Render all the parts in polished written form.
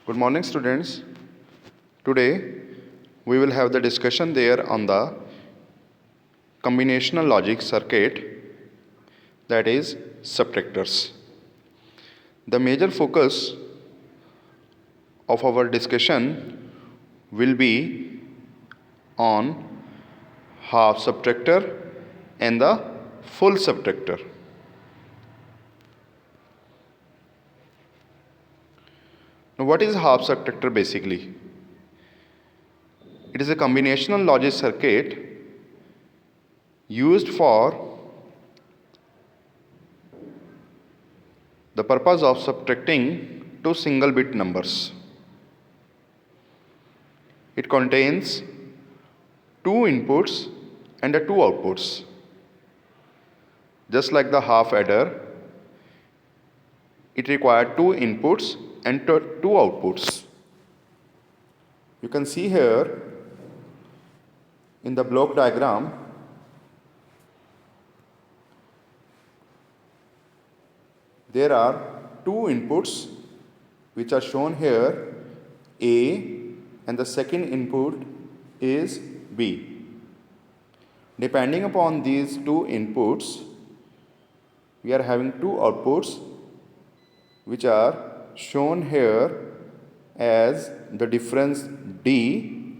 Good morning, students. Today we will have the discussion there on the combinational logic circuit, that is subtractors. The major focus of our discussion will be on half subtractor and the full subtractor. Now, what is half subtractor basically? It is a combinational logic circuit used for the purpose of subtracting two single bit numbers. It contains two inputs and two outputs. Just like the half adder, it required two inputs and two outputs. You can see here in the block diagram there are two inputs which are shown here, A, and the second input is B. Depending upon these two inputs, we are having two outputs which are shown here as the difference D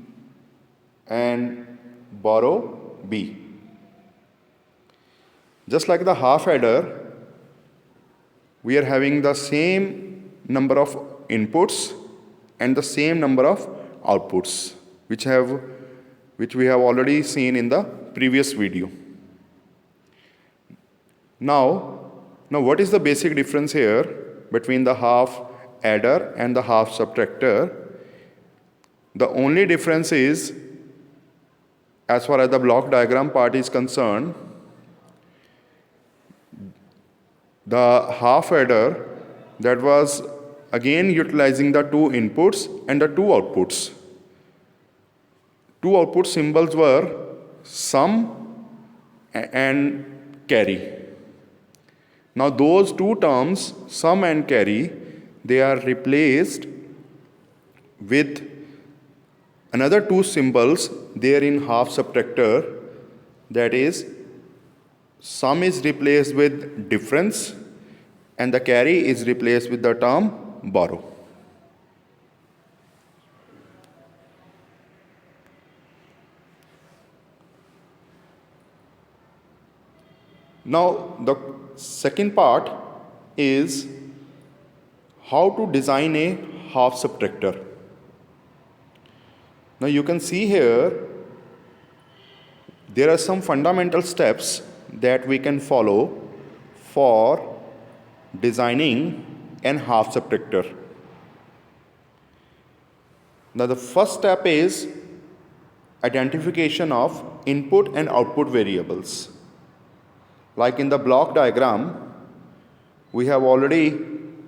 and borrow B. Just like the half adder, we are having the same number of inputs and the same number of outputs which we have already seen in the previous video. Now what is the basic difference here between the half adder and the half subtractor? The only difference is, as far as the block diagram part is concerned, the half adder, that was again utilizing the two inputs and the two outputs. Two output symbols were sum and carry. Now those two terms, sum and carry, they are replaced with another two symbols there in half subtractor, that is, sum is replaced with difference and the carry is replaced with the term borrow. Now the second part is how to design a half subtractor. Now you can see here there are some fundamental steps that we can follow for designing an half subtractor. Now the first step is identification of input and output variables. Like in the block diagram, we have already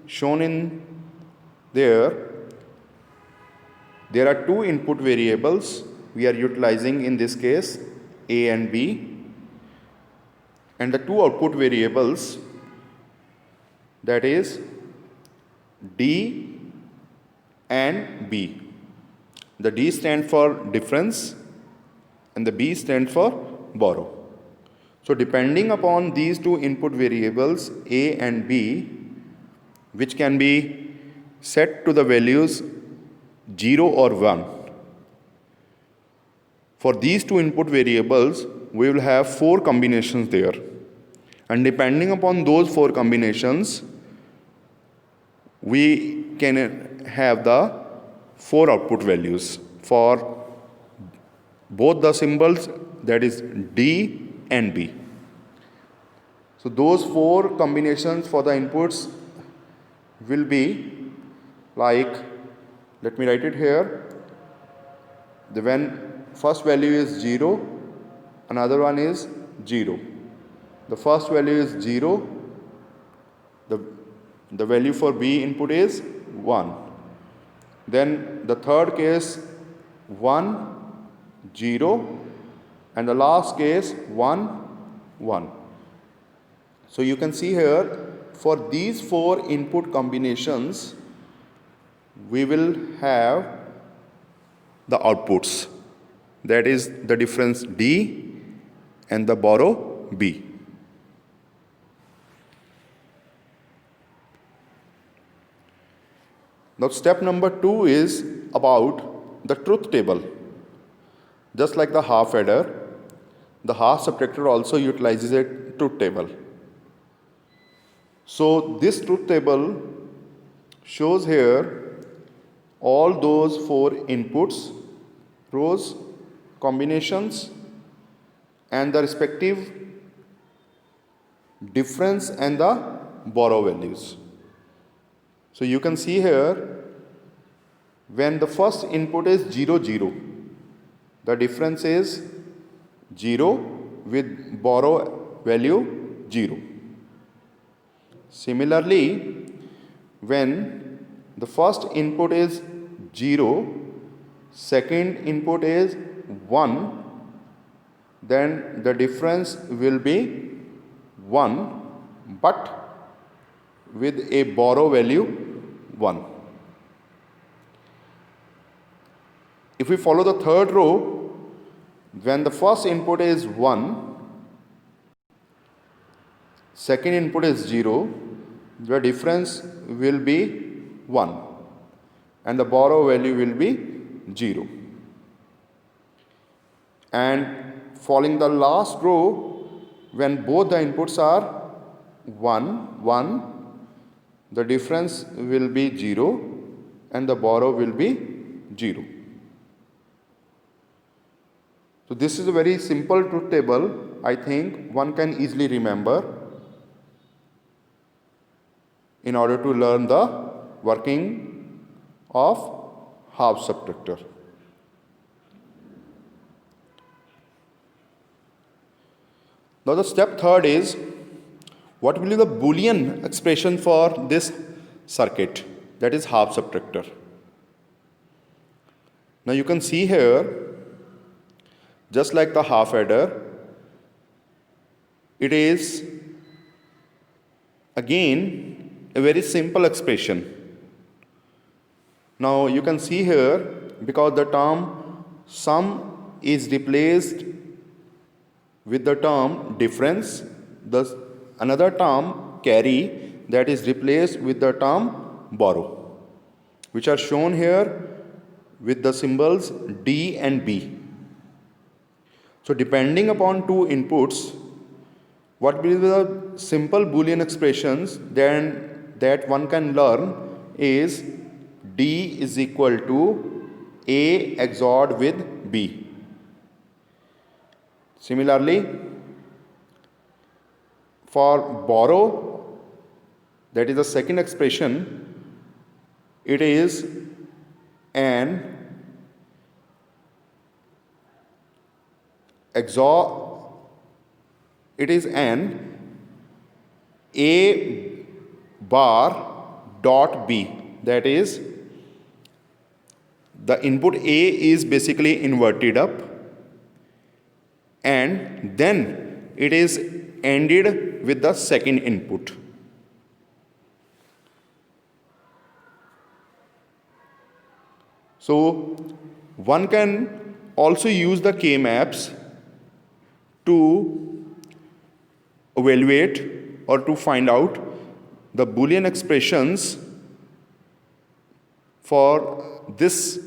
shown in there are two input variables we are utilizing, in this case A and B, and the two output variables, that is D and B. The D stands for difference and the B stands for borrow. So depending upon these two input variables A and B, which can be set to the values 0 or 1, for these two input variables we will have four combinations there, and depending upon those four combinations we can have the four output values for both the symbols, that is D and B. So those four combinations for the inputs will be like, let me write it here. When first value is 0, another one is 0. The first value is 0. The value for B input is 1. Then the third case 1, 0, and the last case 1, 1. So you can see here, for these four input combinations we will have the outputs, that is the difference D and the borrow B. Now step number 2 is about the truth table. Just like the half adder, the half subtractor also utilizes a truth table. So this truth table shows here all those 4 inputs, rows, combinations, and the respective difference and the borrow values. So you can see here, when the first input is 0, 0, the difference is 0 with borrow value 0. Similarly, when the first input is 0, second input is 1, then the difference will be 1, but with a borrow value 1. If we follow the third row, when the first input is 1, second input is 0, the difference will be 1 and the borrow value will be 0. And following the last row, when both the inputs are 1, 1, the difference will be 0 and the borrow will be 0. So this is a very simple truth table. I think one can easily remember in order to learn the working of half subtractor. Now the step third is, what will be the Boolean expression for this circuit, that is half subtractor. Now you can see here, just like the half adder, it is again a very simple expression. Now you can see here, because the term sum is replaced with the term difference, thus another term carry that is replaced with the term borrow, which are shown here with the symbols D and B. So depending upon 2 inputs, what will be the simple Boolean expressions then that one can learn is D is equal to A XORed with B. Similarly, for borrow, that is the second expression, it is an XOR, it is an A bar dot B, that is the input A is basically inverted up and then it is ended with the second input. So one can also use the K-maps to evaluate or to find out the Boolean expressions for this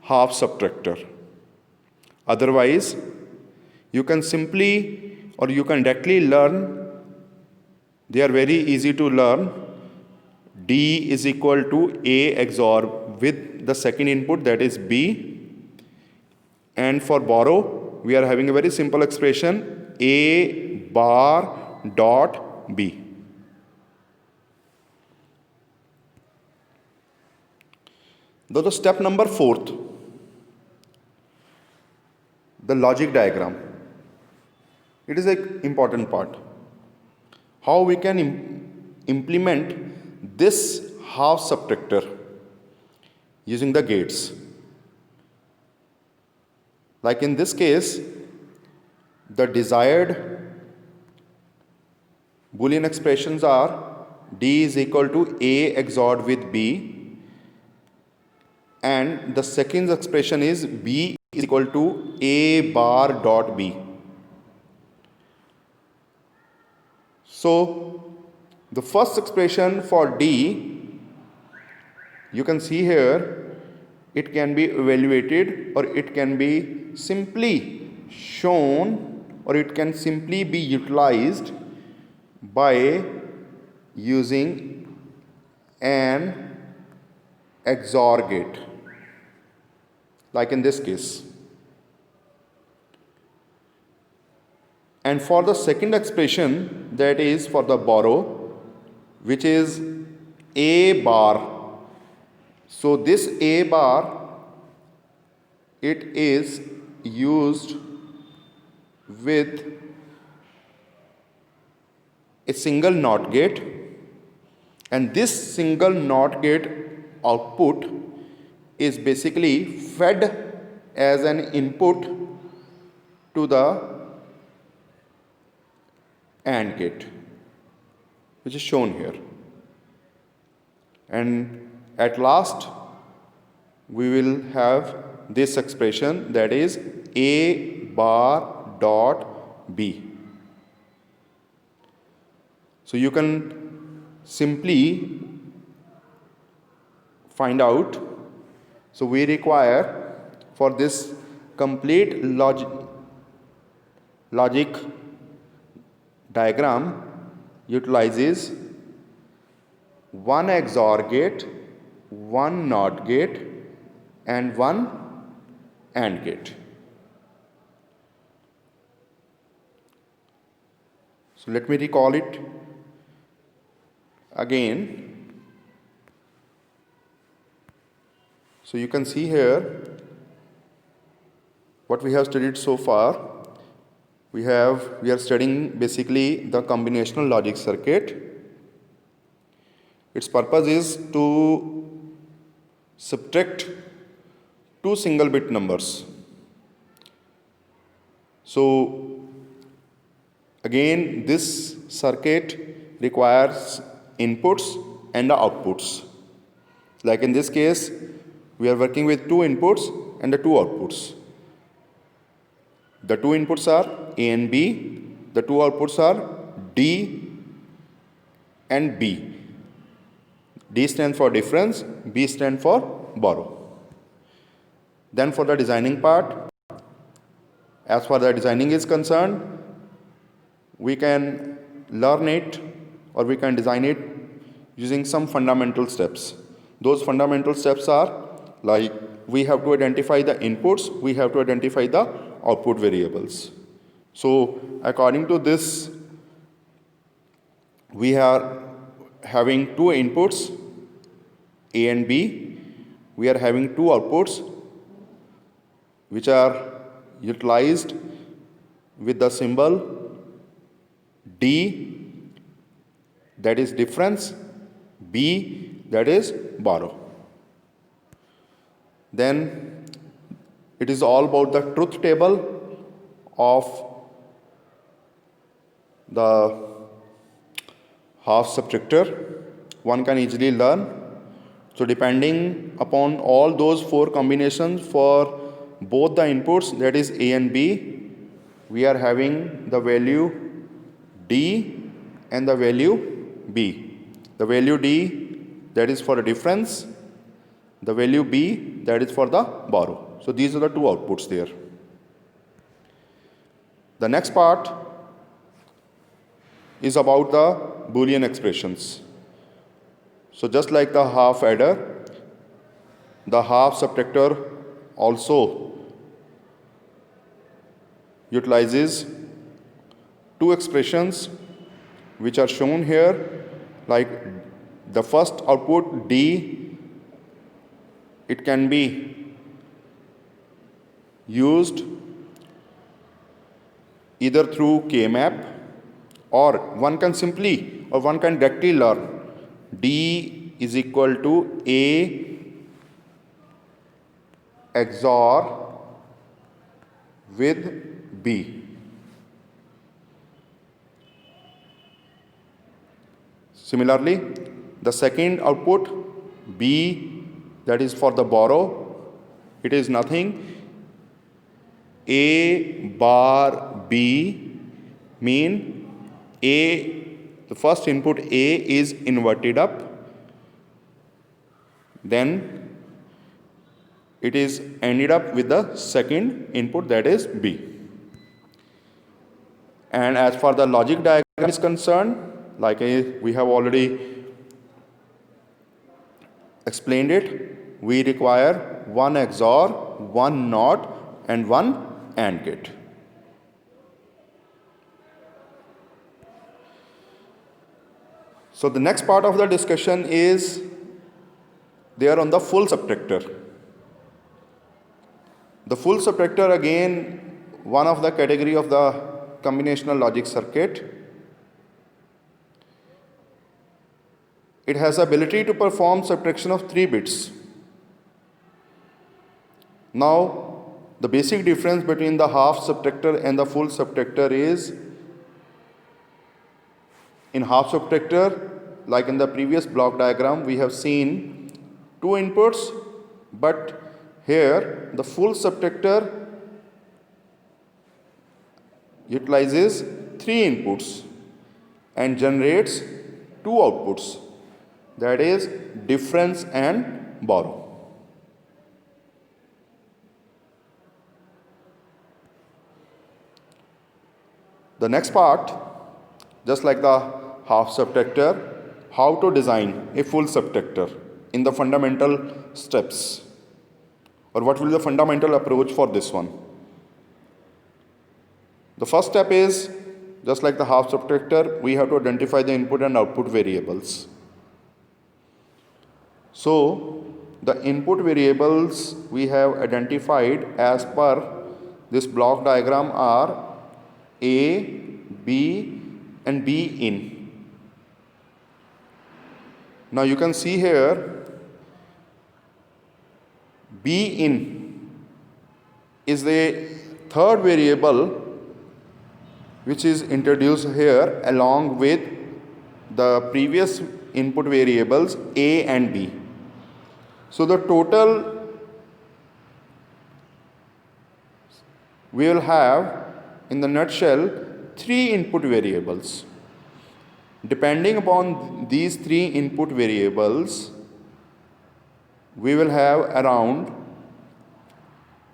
half subtractor. Otherwise, you can simply or you can directly learn, they are very easy to learn. D is equal to A XOR with the second input, that is B. And for borrow, we are having a very simple expression, A bar dot B. Now the step number 4th, the logic diagram. It is an important part. How we can implement this half subtractor using the gates. Like in this case, the desired Boolean expressions are D is equal to A XORed with B and the second expression is B is equal to A bar dot B. So the first expression for D, you can see here, it can be evaluated or it can be simply shown or it can simply be utilized by using an XOR gate, like in this case. And for the second expression, that is for the borrow, which is A bar. So this A bar, it is used with a single NOT gate, and this single NOT gate output is basically fed as an input to the AND gate, which is shown here. And at last, we will have this expression, that is A bar dot B. So you can simply find out. So we require for this complete logic diagram utilizes one XOR gate, one NOT gate, and one AND gate. So let me recall it again. So you can see here what we have studied so far. We are studying basically the combinational logic circuit. Its purpose is to subtract two single bit numbers. So again, this circuit requires inputs and outputs. Like in this case, we are working with two inputs and the two outputs. The two inputs are A and B. The two outputs are D and B. D stands for difference, B stands for borrow. Then for the designing part, as far as the designing is concerned, we can learn it or we can design it using some fundamental steps. Those fundamental steps are like we have to identify the inputs, we have to identify the output variables. So according to this, we are having two inputs, A and B. We are having two outputs, which are utilized with the symbol D, that is difference, B, that is borrow. Then it is all about the truth table of the half subtractor. One can easily learn. So depending upon all those four combinations for both the inputs, that is A and B, we are having the value D and the value B. The value D, that is for the difference. The value B, that is for the borrow. So these are the two outputs there. The next part is about the Boolean expressions. So just like the half adder, the half subtractor also utilizes two expressions which are shown here, like the first output D, it can be used either through K-map or one can directly learn D is equal to A XOR with B. Similarly, the second output B that is for the borrow, it is nothing. A bar B mean A, the first input A is inverted up, then it is ended up with the second input, that is B. And as far the logic diagram is concerned, like we have already explained it, we require one XOR, one NOT, and one AND gate. So the next part of the discussion is there on the full subtractor. The full subtractor, again, one of the category of the combinational logic circuit. It has ability to perform subtraction of 3 bits. Now, the basic difference between the half subtractor and the full subtractor is, in half subtractor, like in the previous block diagram, we have seen 2 inputs, but here the full subtractor utilizes 3 inputs and generates 2 outputs, that is difference and borrow. The next part, just like the half subtractor, how to design a full subtractor in the fundamental steps, or what will be the fundamental approach for this one. The first step is, just like the half subtractor, we have to identify the input and output variables. So the input variables we have identified as per this block diagram are A, B, and B in. Now you can see here, B in is the third variable which is introduced here along with the previous input variables A and B. So the total we will have, in the nutshell, 3 input variables. Depending upon these 3 input variables, we will have around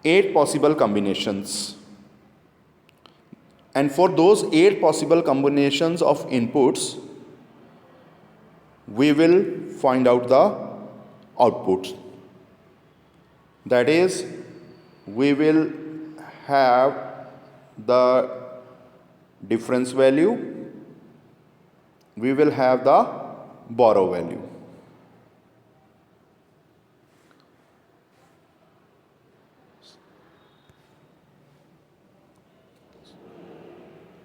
8 possible combinations. And for those 8 possible combinations of inputs, we will find out the output. That is, we will have the difference value, we will have the borrow value.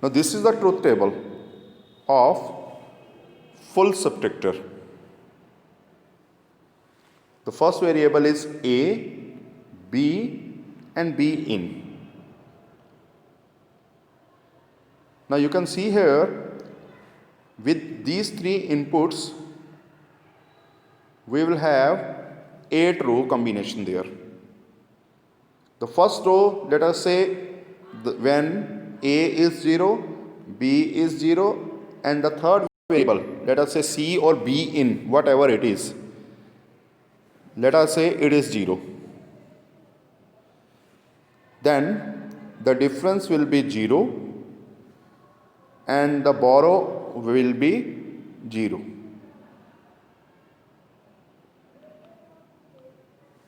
Now this is the truth table of full subtractor. The first variable is A, B, and B in. Now you can see here, with these 3 inputs, we will have 8 row combination there. The first row, let us say, when A is 0, B is 0, and the third variable, let us say C or B in, whatever it is, let us say it is 0. Then the difference will be 0 and the borrow will be 0.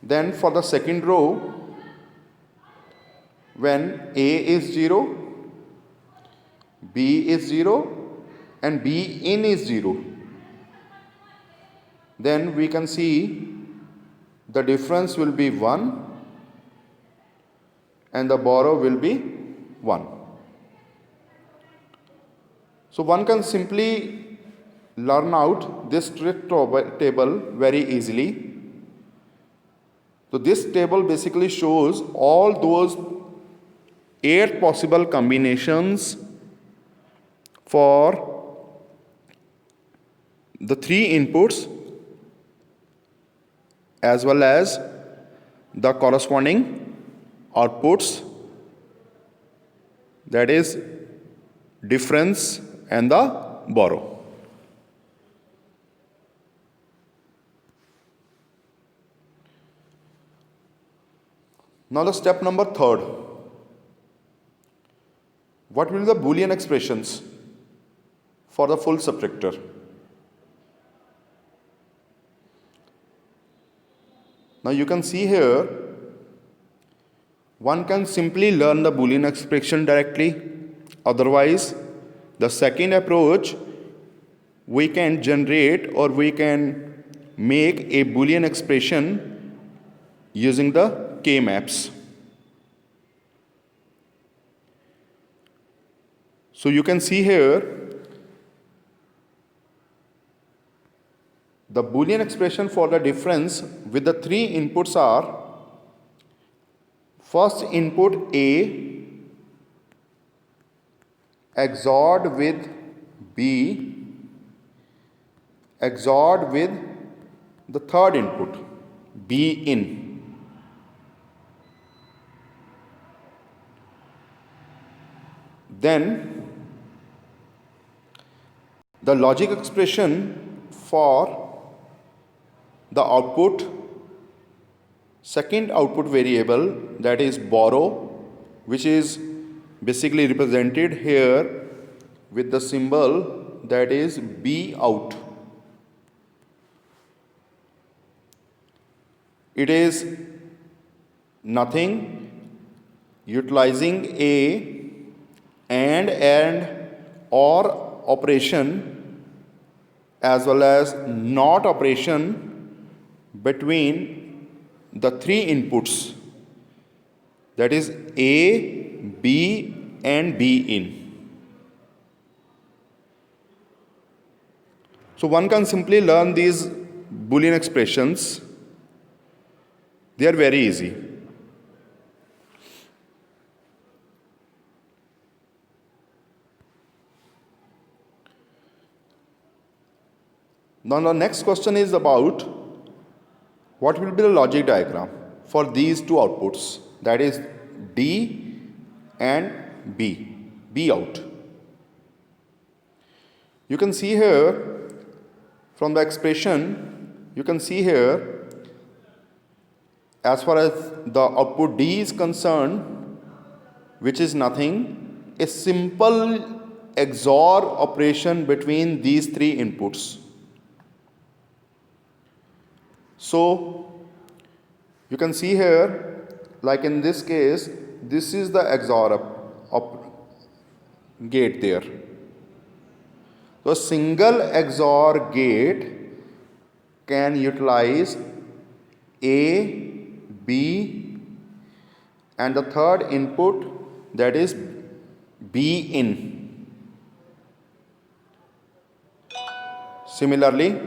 Then for the second row, when A is 0, B is 0 and B in is 0, then we can see the difference will be 1 and the borrow will be 1. So one can simply learn out this trick table very easily. So this table basically shows all those 8 possible combinations for the 3 inputs as well as the corresponding outputs, that is difference and the borrow. Now the step number third. What will be the Boolean expressions for the full subtractor? Now you can see here, one can simply learn the Boolean expression directly. Otherwise, the second approach, we can generate or we can make a Boolean expression using the K-maps. So you can see here, the Boolean expression for the difference with the three inputs are: first input A XORed with B XORed with the third input B in. Then the logic expression for the output, second output variable, that is borrow, which is basically represented here with the symbol that is B out. It is nothing, utilizing a and or operation as well as not operation between the three inputs, that is A, B and B in. So one can simply learn these Boolean expressions. They are very easy. Now the next question is about what will be the logic diagram for these two outputs, that is D and B, B out. You can see here from the expression, you can see here, as far as the output D is concerned, which is nothing, a simple XOR operation between these three inputs. So you can see here, like in this case, this is the XOR gate there. So a single XOR gate can utilize A, B and the third input, that is B in. Similarly,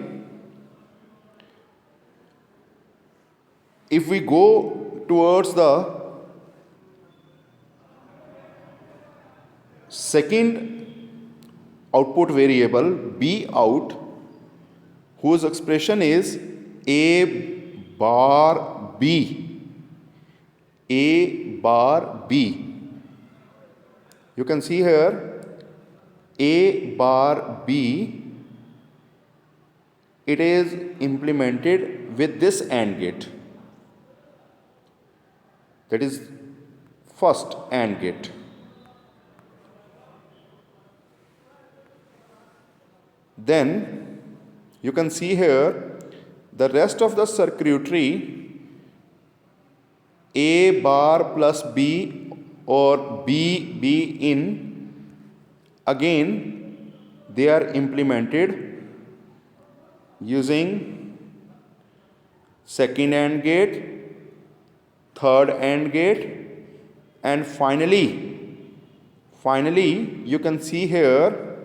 if we go towards the second output variable B out, whose expression is A bar B, A bar B. You can see here A bar B, it is implemented with this AND gate. That is first AND gate. Then you can see here the rest of the circuitry, A bar plus B or B in, again they are implemented using second AND gate, third AND gate, and finally you can see here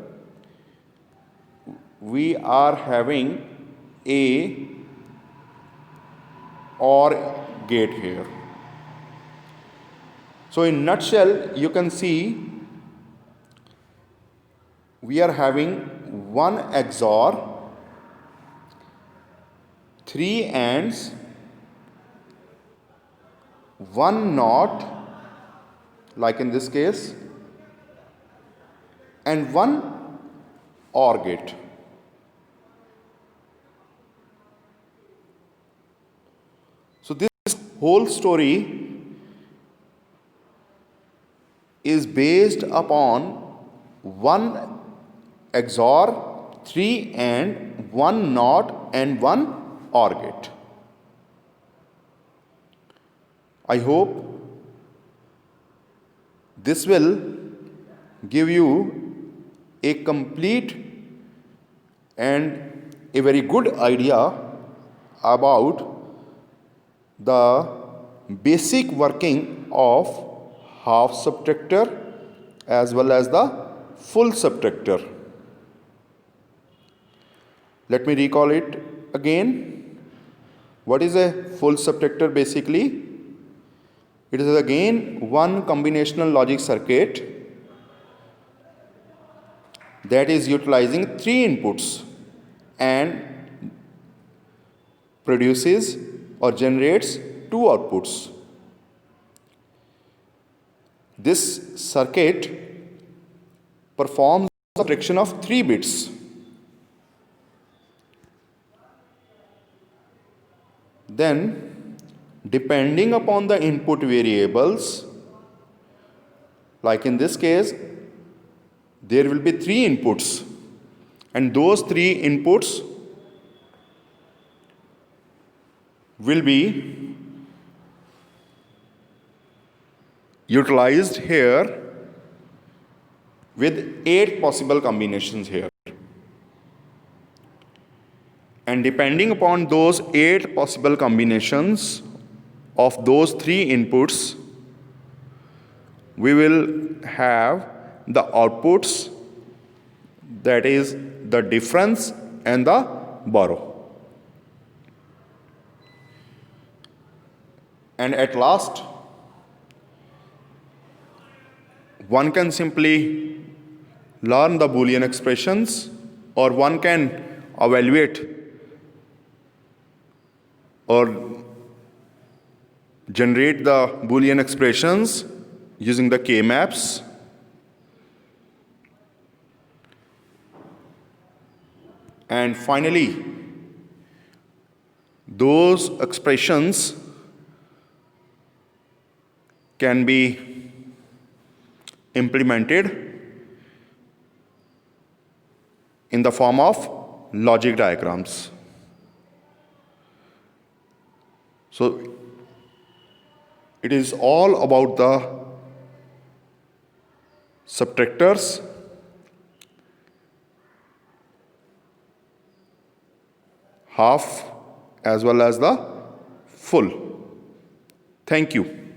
we are having a OR gate here. So in nutshell, you can see we are having one XOR, three ANDs one NOT, like in this case, and one OR gate. So this whole story is based upon one XOR, 3 AND, one NOT and one OR gate. I hope this will give you a complete and a very good idea about the basic working of half subtractor as well as the full subtractor. Let me recall it again. What is a full subtractor basically? It is again one combinational logic circuit that is utilizing 3 inputs and produces or generates 2 outputs. This circuit performs subtraction of 3 bits. Then, depending upon the input variables, like in this case, there will be 3 inputs, and those 3 inputs will be utilized here with 8 possible combinations here. And depending upon those 8 possible combinations of those 3 inputs, we will have the outputs, that is the difference and the borrow. And at last, one can simply learn the Boolean expressions, or one can evaluate or generate the Boolean expressions using the K-maps. And finally, those expressions can be implemented in the form of logic diagrams. So it is all about the subtractors, half as well as the full. Thank you.